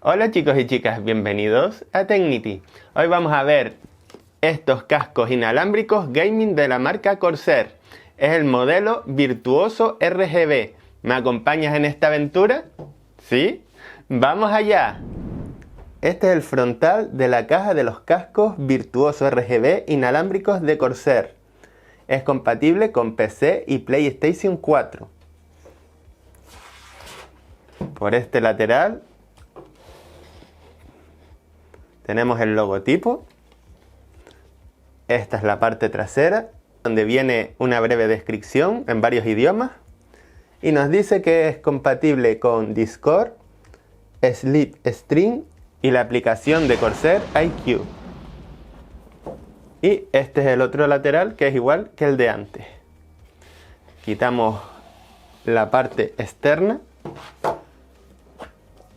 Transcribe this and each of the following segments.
Hola chicos y chicas, bienvenidos a Tecnity. Hoy vamos a ver estos cascos inalámbricos gaming de la marca Corsair. Es el modelo Virtuoso RGB. ¿Me acompañas en esta aventura? ¿Sí? ¡Vamos allá! Este es el frontal de la caja de los cascos Virtuoso RGB inalámbricos de Corsair. Es compatible con PC y PlayStation 4. Por este lateral tenemos el logotipo. Esta es la parte trasera, donde viene una breve descripción en varios idiomas. Y nos dice que es compatible con Discord, Slipstream y la aplicación de Corsair iQ. Y este es el otro lateral, que es igual que el de antes. Quitamos la parte externa.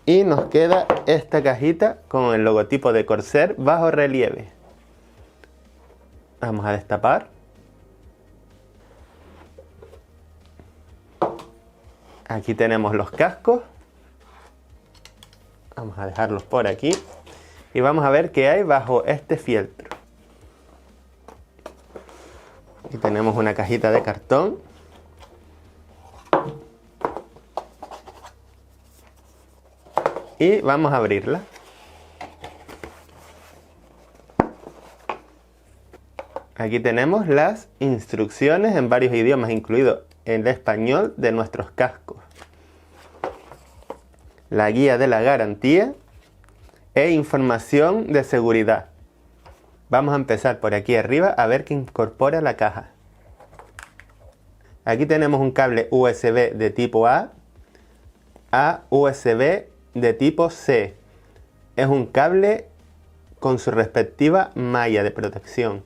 Y nos queda esta cajita con el logotipo de Corsair bajo relieve. Vamos a destapar. Aquí tenemos los cascos. Vamos a dejarlos por aquí. Y vamos a ver qué hay bajo este fieltro. Aquí tenemos una cajita de cartón. Y vamos a abrirla. Aquí tenemos las instrucciones en varios idiomas, incluido el español de nuestros cascos. La guía de la garantía e información de seguridad. Vamos a empezar por aquí arriba a ver qué incorpora la caja. Aquí tenemos un cable USB de tipo A USB de tipo C. Es un cable con su respectiva malla de protección.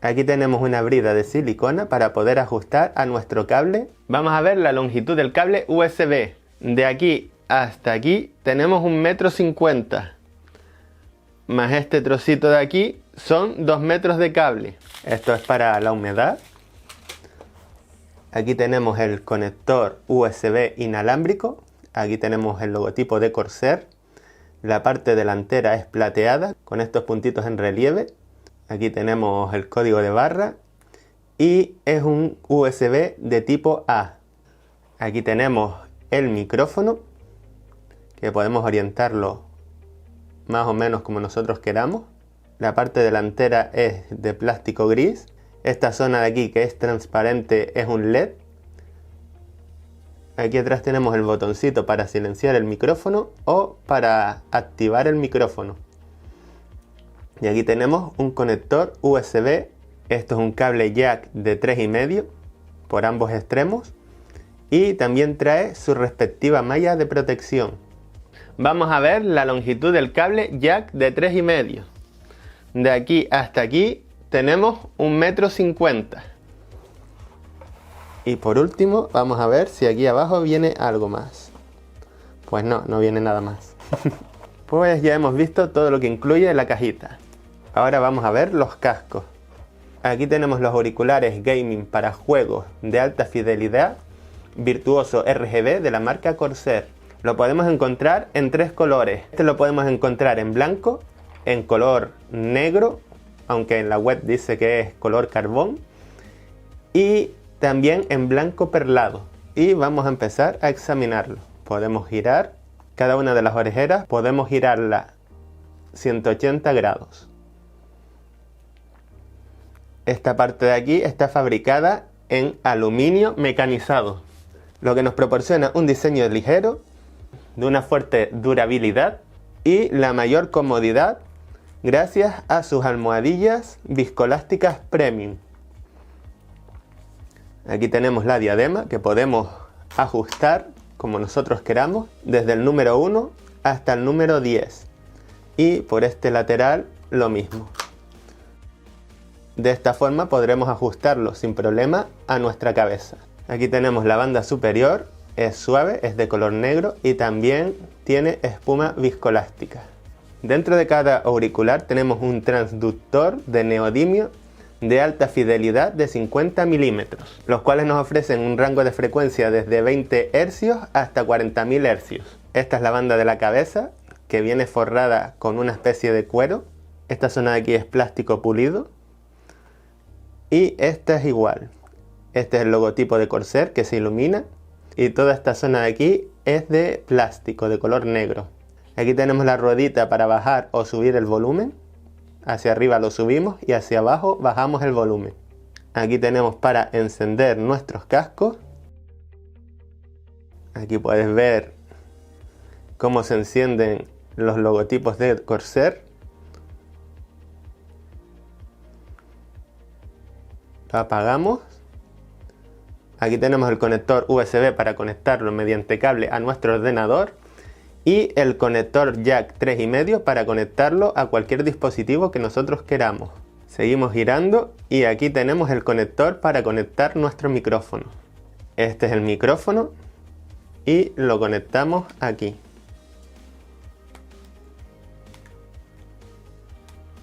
Aquí tenemos una brida de silicona para poder ajustar a nuestro cable. Vamos a ver la longitud del cable USB. De aquí hasta aquí tenemos 1,50 m. Más este trocito de aquí son 2 metros de cable. Esto es para la humedad. Aquí tenemos el conector USB inalámbrico. Aquí tenemos el logotipo de Corsair. La parte delantera es plateada con estos puntitos en relieve. Aquí tenemos el código de barra. Y es un USB de tipo A. Aquí tenemos el micrófono, que podemos orientarlo más o menos como nosotros queramos. La parte delantera es de plástico gris. Esta zona de aquí, que es transparente, es un LED. Aquí atrás tenemos el botoncito para silenciar el micrófono o para activar el micrófono. Y aquí tenemos un conector USB. Esto es un cable jack de 3,5 por ambos extremos. Y también trae su respectiva malla de protección. Vamos a ver la longitud del cable jack de 3,5. De aquí hasta aquí tenemos 1,50 m. Y por último vamos a ver si aquí abajo viene algo más. Pues no viene nada más. Pues ya hemos visto todo lo que incluye la cajita. Ahora vamos a ver los cascos. Aquí tenemos los auriculares gaming para juegos de alta fidelidad Virtuoso RGB de la marca Corsair. Lo podemos encontrar en 3 colores. Este lo podemos encontrar en blanco, en color negro, aunque en la web dice que es color carbón, y también en blanco perlado. Y vamos a empezar a examinarlo. Podemos girar cada una de las orejeras, podemos girarla 180 grados. Esta parte de aquí está fabricada en aluminio mecanizado, lo que nos proporciona un diseño ligero, de una fuerte durabilidad y la mayor comodidad gracias a sus almohadillas viscoelásticas premium. Aquí tenemos la diadema, que podemos ajustar como nosotros queramos, desde el número 1 hasta el número 10. Y por este lateral lo mismo. De esta forma podremos ajustarlo sin problema a nuestra cabeza. Aquí tenemos la banda superior, es suave, es de color negro y también tiene espuma viscoelástica. Dentro de cada auricular tenemos un transductor de neodimio de alta fidelidad de 50 milímetros, los cuales nos ofrecen un rango de frecuencia desde 20 Hz hasta 40.000 Hz. esta es la banda de la cabeza, que viene forrada con una especie de cuero. Esta zona de aquí es plástico pulido. Y esta es igual. Este es el logotipo de Corsair que se ilumina. Y toda esta zona de aquí es de plástico, de color negro. Aquí tenemos la ruedita para bajar o subir el volumen. Hacia arriba lo subimos y hacia abajo bajamos el volumen. Aquí tenemos para encender nuestros cascos. Aquí puedes ver cómo se encienden los logotipos de Corsair. Lo apagamos. Aquí tenemos el conector USB para conectarlo mediante cable a nuestro ordenador. Y el conector jack 3,5 para conectarlo a cualquier dispositivo que nosotros queramos. Seguimos girando y aquí tenemos el conector para conectar nuestro micrófono. Este es el micrófono y lo conectamos aquí.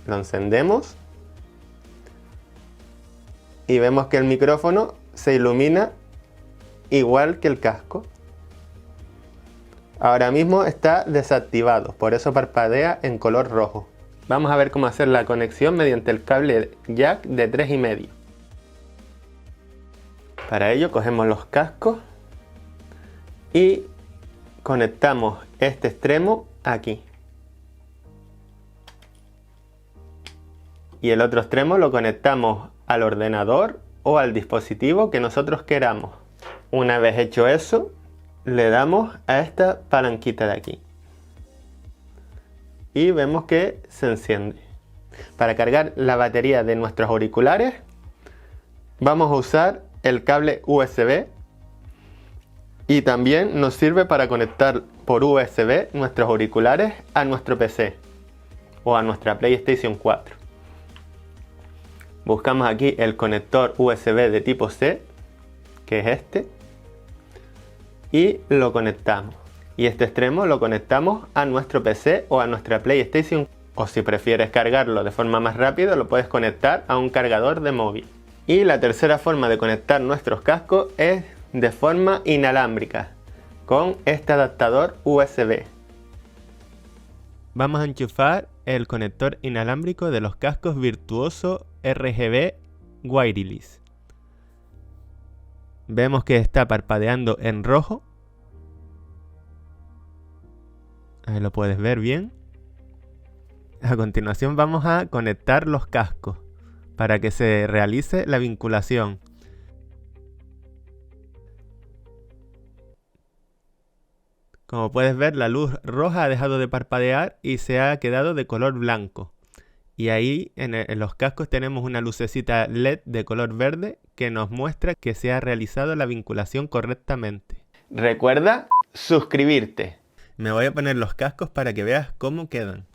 Lo encendemos y vemos que el micrófono se ilumina igual que el casco. Ahora mismo está desactivado, por eso parpadea en color rojo. Vamos a ver cómo hacer la conexión mediante el cable jack de 3,5. Para ello cogemos los cascos y conectamos este extremo aquí. Y el otro extremo lo conectamos al ordenador o al dispositivo que nosotros queramos. Una vez hecho eso, le damos a esta palanquita de aquí. Y vemos que se enciende. Para cargar la batería de nuestros auriculares, vamos a usar el cable USB. Y también nos sirve para conectar por USB nuestros auriculares a nuestro PC o a nuestra PlayStation 4. Buscamos aquí el conector USB de tipo C, que es este, y lo conectamos. Y este extremo lo conectamos a nuestro PC o a nuestra PlayStation. O si prefieres cargarlo de forma más rápida, lo puedes conectar a un cargador de móvil. Y la tercera forma de conectar nuestros cascos es de forma inalámbrica, con este adaptador USB. Vamos a enchufar el conector inalámbrico de los cascos Virtuoso RGB Wireless. Vemos que está parpadeando en rojo. Ahí lo puedes ver bien. A continuación vamos a conectar los cascos para que se realice la vinculación. Como puedes ver, la luz roja ha dejado de parpadear y se ha quedado de color blanco. Y ahí en los cascos tenemos una lucecita LED de color verde que nos muestra que se ha realizado la vinculación correctamente. Recuerda suscribirte. Me voy a poner los cascos para que veas cómo quedan.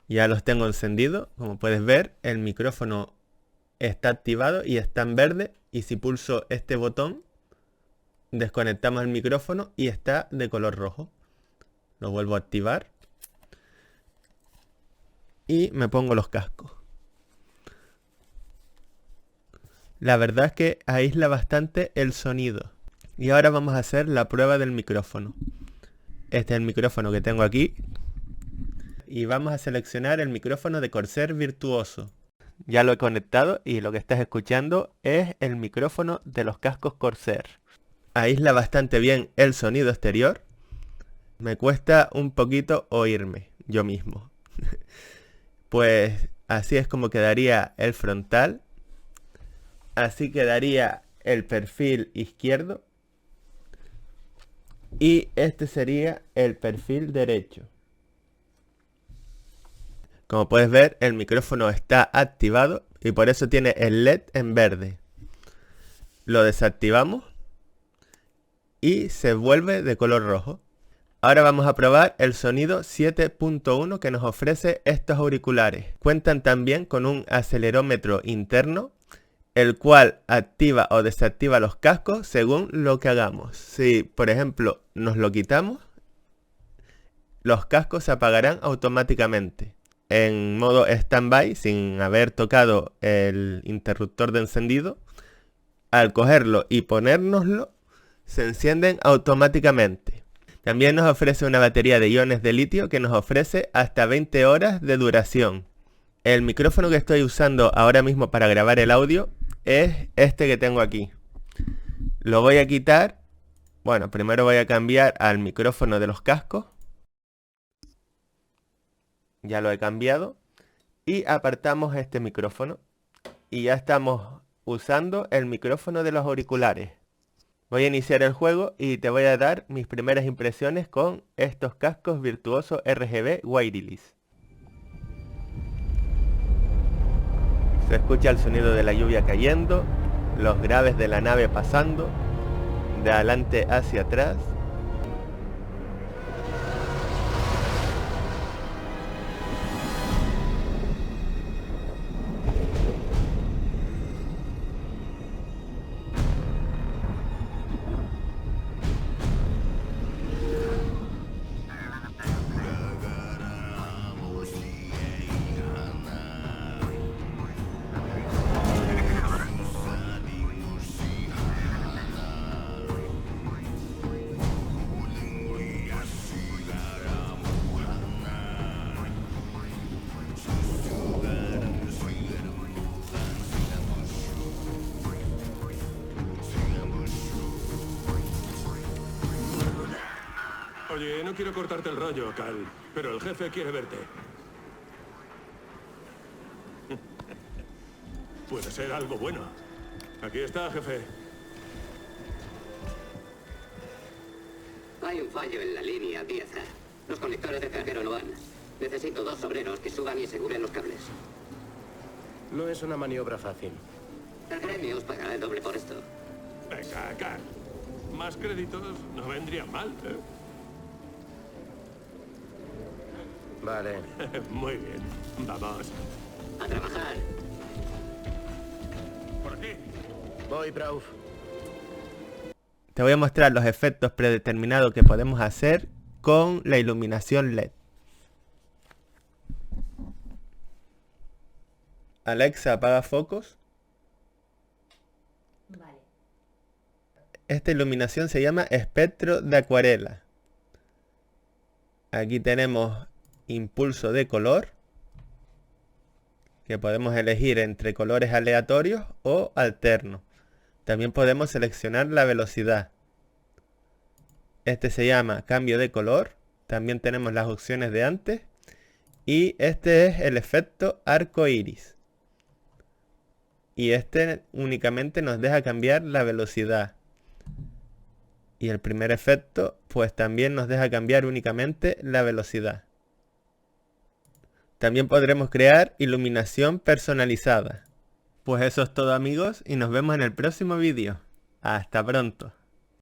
Ya los tengo encendidos. Como puedes ver, el micrófono está activado y está en verde. Y si pulso este botón, desconectamos el micrófono y está de color rojo. Lo vuelvo a activar. Y me pongo los cascos. La verdad es que aísla bastante el sonido. Y ahora vamos a hacer la prueba del micrófono. Este es el micrófono que tengo aquí. Y vamos a seleccionar el micrófono de Corsair Virtuoso. Ya lo he conectado y lo que estás escuchando es el micrófono de los cascos Corsair. Aísla bastante bien el sonido exterior. Me cuesta un poquito oírme yo mismo. Pues así es como quedaría el frontal. Así quedaría el perfil izquierdo. Y este sería el perfil derecho. Como puedes ver, el micrófono está activado y por eso tiene el LED en verde. Lo desactivamos y se vuelve de color rojo. Ahora vamos a probar el sonido 7.1 que nos ofrece estos auriculares. Cuentan también con un acelerómetro interno, el cual activa o desactiva los cascos según lo que hagamos. Si, por ejemplo, nos lo quitamos, los cascos se apagarán automáticamente. En modo stand-by, sin haber tocado el interruptor de encendido, al cogerlo y ponérnoslo, se encienden automáticamente. También nos ofrece una batería de iones de litio que nos ofrece hasta 20 horas de duración. El micrófono que estoy usando ahora mismo para grabar el audio es este que tengo aquí. Lo voy a quitar. Bueno, primero voy a cambiar al micrófono de los cascos. Ya lo he cambiado. Y apartamos este micrófono. Y ya estamos usando el micrófono de los auriculares. Voy a iniciar el juego y te voy a dar mis primeras impresiones con estos cascos Virtuoso RGB Wireless. Se escucha el sonido de la lluvia cayendo, los graves de la nave pasando, de adelante hacia atrás. Oye, no quiero cortarte el rollo, Cal, pero el jefe quiere verte. Puede ser algo bueno. Aquí está, jefe. Hay un fallo en la línea 10. Los conectores de carguero no van. Necesito 2 obreros que suban y aseguren los cables. No es una maniobra fácil. El gremio os pagará el doble por esto. Venga, Cal. Más créditos no vendrían mal, ¿eh? Vale. Muy bien. Vamos. ¡A trabajar! Por aquí. Voy, Prauf. Te voy a mostrar los efectos predeterminados que podemos hacer con la iluminación LED. Alexa, apaga focos. Vale. Esta iluminación se llama espectro de acuarela. Aquí tenemos impulso de color, que podemos elegir entre colores aleatorios o alternos. También podemos seleccionar la velocidad. Este se llama cambio de color. También tenemos las opciones de antes. Y este es el efecto arco iris. Y este únicamente nos deja cambiar la velocidad. Y el primer efecto pues también nos deja cambiar únicamente la velocidad. También podremos crear iluminación personalizada. Pues eso es todo, amigos, y nos vemos en el próximo vídeo. Hasta pronto.